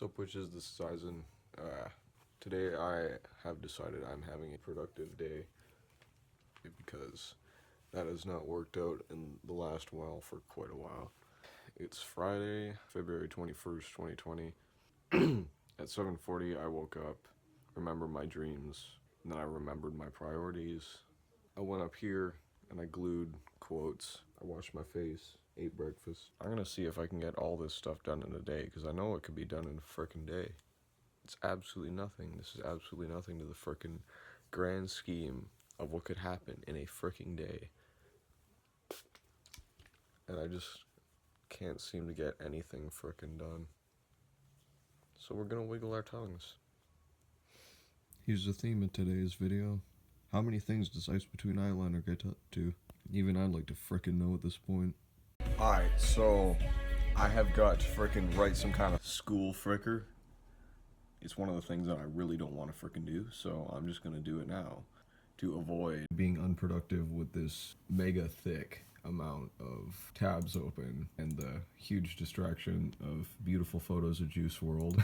What's up, witches? This is Aizen. Today I have decided I'm having a productive day because that has not worked out in the last while for quite a while. It's Friday, February 21st, 2020. At 7:40 I woke up, remembered my dreams, and then I remembered my priorities. I went up here and I glued quotes. I washed my face, ate breakfast. I'm gonna see if I can get all this stuff done in a day, because I know it could be done in a frickin' day. It's absolutely nothing. This is absolutely nothing to the frickin' grand scheme of what could happen in a frickin' day. And I just can't seem to get anything frickin' done. So we're gonna wiggle our tongues. Here's the theme of today's video. How many things does Ice Between Eyeliner get up to? Even I'd like to frickin' know at this point. Alright, so I have got to frickin' write some kind of school fricker. It's one of the things that I really don't want to frickin' do, so I'm just gonna do it now to avoid being unproductive with this mega thick amount of tabs open and the huge distraction of beautiful photos of Juice WRLD.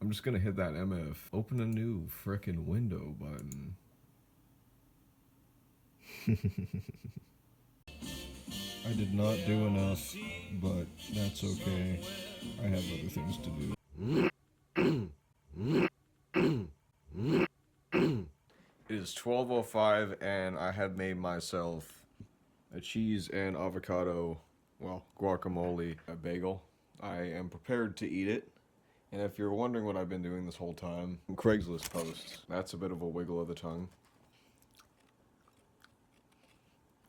I'm just gonna hit that MF open a new frickin' window button. I did not do enough, but that's okay. I have other things to do. It is 12:05 and I have made myself a cheese and avocado, well, guacamole, a bagel. I am prepared to eat it. And if you're wondering what I've been doing this whole time, Craigslist posts. That's a bit of a wiggle of the tongue.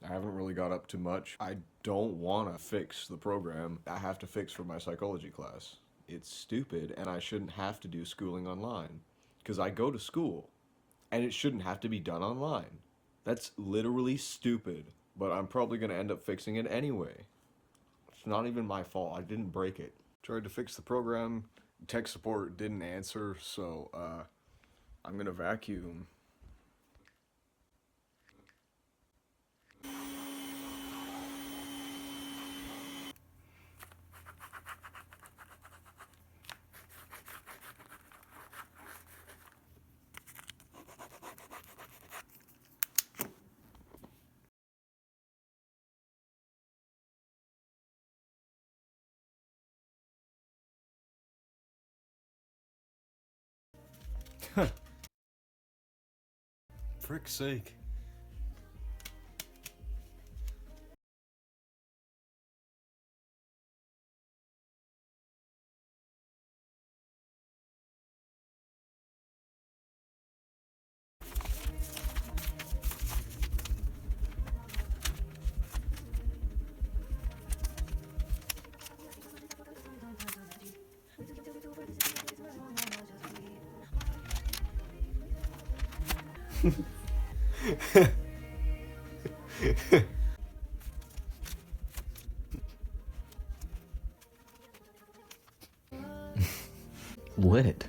I haven't really got up to much. I don't want to fix the program I have to fix for my psychology class. It's stupid, and I shouldn't have to do schooling online. Because I go to school, and it shouldn't have to be done online. That's literally stupid, but I'm probably going to end up fixing it anyway. It's not even my fault. I didn't break it. Tried to fix the program. Tech support didn't answer, so I'm going to vacuum. Frick's sake. Lit.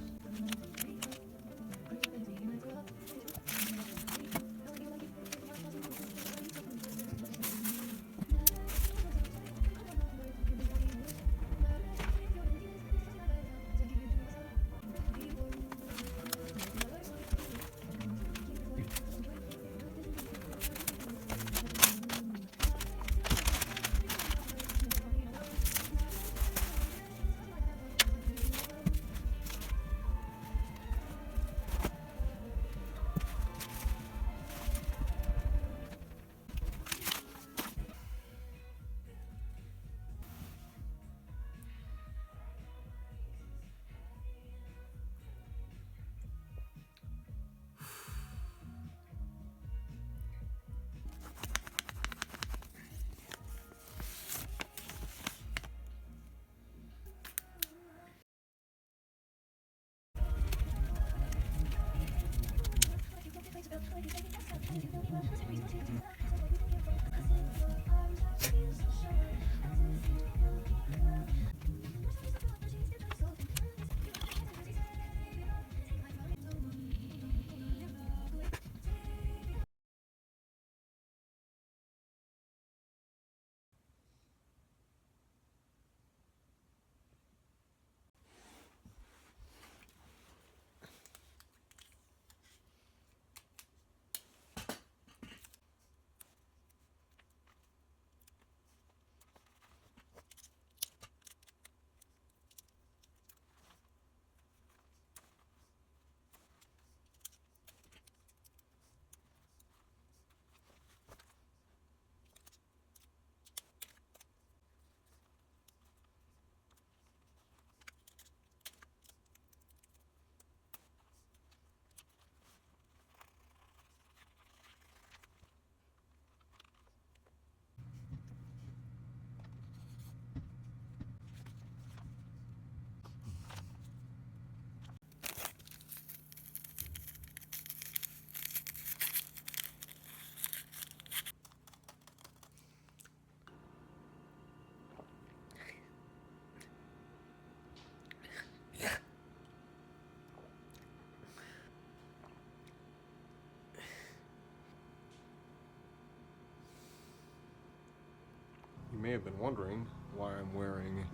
have been wondering why I'm wearing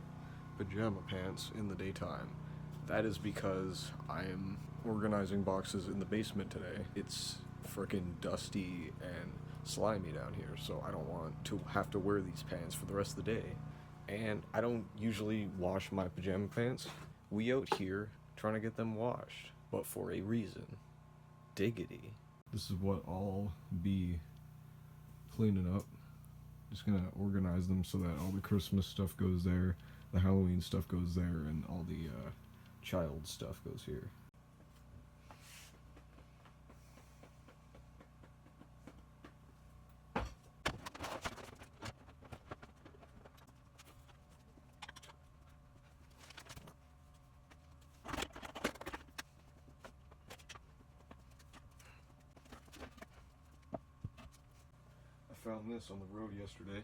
pajama pants in the daytime. That is because I am organizing boxes in the basement today. It's frickin' dusty and slimy down here, so I don't want to have to wear these pants for the rest of the day. And I don't usually wash my pajama pants. We out here trying to get them washed, but for a reason. Diggity. This is what I'll be cleaning up. Just gonna organize them so that all the Christmas stuff goes there, the Halloween stuff goes there, and all the child stuff goes here. I found this on the road yesterday,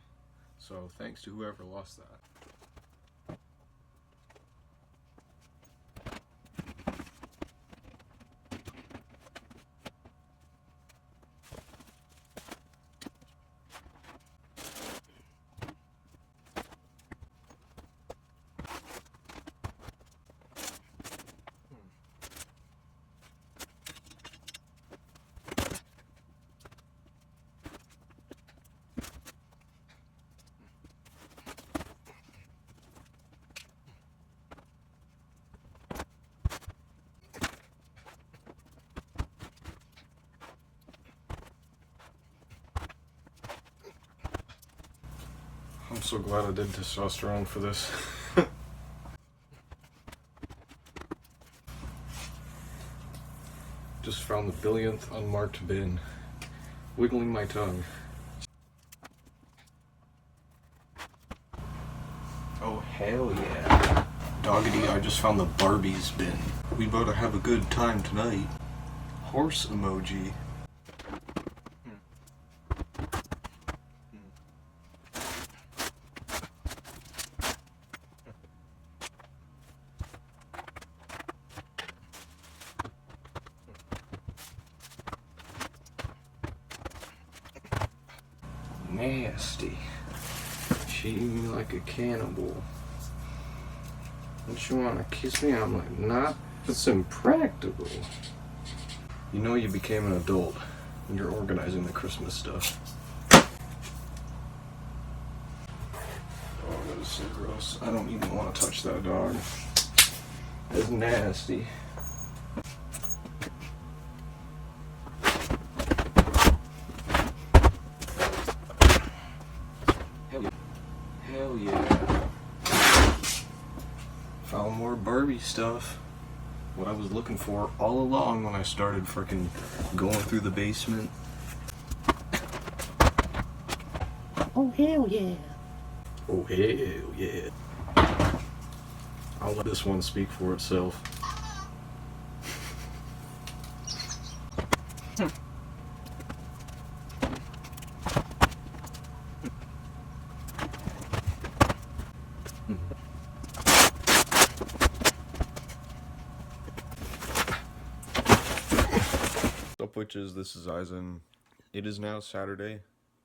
so thanks to whoever lost that. I'm so glad I did testosterone for this. Just found the billionth unmarked bin. Wiggling my tongue. Oh hell yeah. Doggity, I just found the Barbies bin. We about to have a good time tonight. Horse emoji. Nasty. She eat me like a cannibal. Don't you wanna kiss me? I'm like, nah, it's impractical. You know you became an adult when you're organizing the Christmas stuff. Oh, that is so gross. I don't even want to touch that dog. That's nasty. Hell yeah. Found more Barbie stuff. What I was looking for all along when I started frickin' going through the basement. Oh hell yeah. Oh hell yeah. I'll let this one speak for itself. Up witches, this is Eisen. It is now Saturday.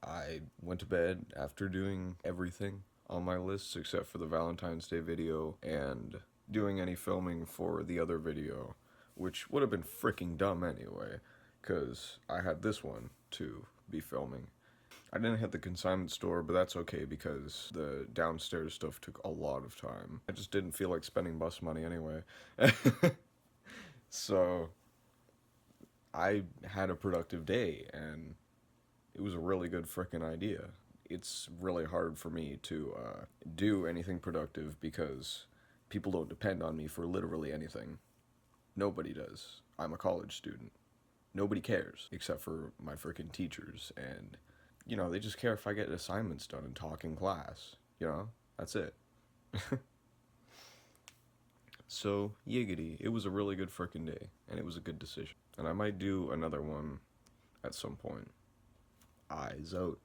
I went to bed after doing everything on my list except for the Valentine's Day video and doing any filming for the other video, which would have been freaking dumb anyway, because I had this one to be filming. I didn't hit the consignment store, but that's okay because the downstairs stuff took a lot of time. I just didn't feel like spending bus money anyway. So I had a productive day, and it was a really good frickin' idea. It's really hard for me to do anything productive because people don't depend on me for literally anything. Nobody does. I'm a college student. Nobody cares, except for my frickin' teachers, and, you know, they just care if I get assignments done and talk in class. You know? That's it. So, yiggity, it was a really good frickin' day, and it was a good decision. And I might do another one at some point. Eyes out.